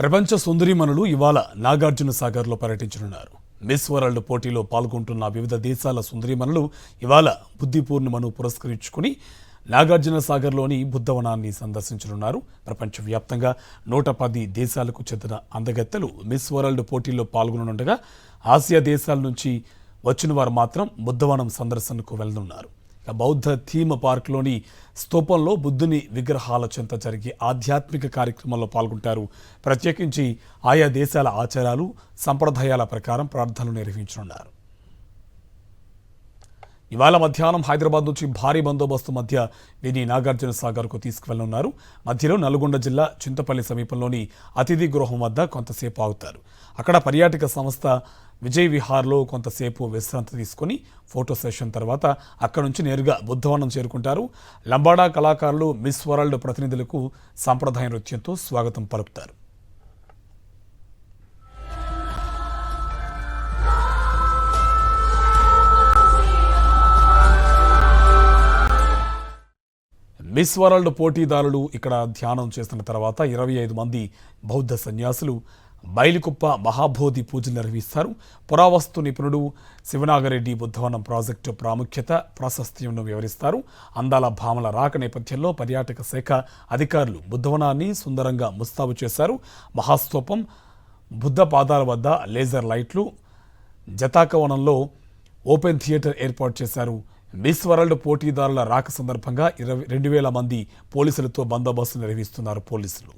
ప్రపంచ సుందరీమణులు ఇవాళ నాగార్జున సాగర్లో పర్యటించనున్నారు. మిస్ వరల్డ్ పోటీలో పాల్గొంటున్న వివిధ దేశాల సుందరీమణులు ఇవాళ బుద్ధి పూర్ణిమను పురస్కరించుకుని నాగార్జున సాగర్లోని బుద్ధవనాన్ని సందర్శించనున్నారు. ప్రపంచవ్యాప్తంగా 110 దేశాలకు చెందిన అందగత్తెలు మిస్ వరల్డ్ పోటీల్లో పాల్గొననుండగా ఆసియా దేశాల నుంచి వచ్చిన వారు మాత్రం బుద్ధవనం సందర్శనకు వెళ్లనున్నారు. బౌద్ధ థీమ్ పార్క్లోని స్తూపంలో బుద్ధుని విగ్రహాల చెంత జరిగే ఆధ్యాత్మిక కార్యక్రమాల్లో పాల్గొంటారు. ప్రత్యేకించి ఆయా దేశాల ఆచారాలు సంప్రదాయాల ప్రకారం ప్రార్థనలు నిర్వహించనున్నారు. ఇవాళ మధ్యాహ్నం హైదరాబాద్ నుంచి భారీ బందోబస్తు మధ్య వీరిని నాగార్జున సాగర్కు తీసుకువెళ్లనున్నారు. మధ్యలో నల్గొండ జిల్లా చింతపల్లి సమీపంలోని అతిథి గృహం వద్ద కొంతసేపు ఆగుతారు. అక్కడ పర్యాటక సంస్థ విజయ్ విహార్లో కొంతసేపు విశ్రాంతి తీసుకుని ఫోటో సెషన్ తర్వాత అక్కడి నుంచి నేరుగా బుద్ధవనం చేరుకుంటారు. లంబాడా కళాకారులు మిస్ వరల్డ్ ప్రతినిధులకు సాంప్రదాయ నృత్యంతో స్వాగతం పలుకుతారు. మిస్ వరల్డ్ పోటీదారులు ఇక్కడ ధ్యానం చేస్తున్న తర్వాత 25 మంది బౌద్ధ సన్యాసులు బైలికుప్ప మహాబోధి పూజలు నిర్వహిస్తారు. పురావస్తు నిపుణుడు శివనాగరెడ్డి బుద్ధవనం ప్రాజెక్టు ప్రాముఖ్యత ప్రాశస్త్యంను వివరిస్తారు. అందాల భామల రాక నేపథ్యంలో పర్యాటక శాఖ అధికారులు బుద్ధవనాన్ని సుందరంగా ముస్తాబు చేశారు. మహాస్తూపం, బుద్ధ పాదాల వద్ద లేజర్ లైట్లు, జతాకవనంలో ఓపెన్ థియేటర్ ఏర్పాటు చేశారు. మిస్ వరల్డ్ పోటీదారుల రాక సందర్భంగా 2,000 మంది పోలీసులతో బందోబస్తు నిర్వహిస్తున్నారు పోలీసులు.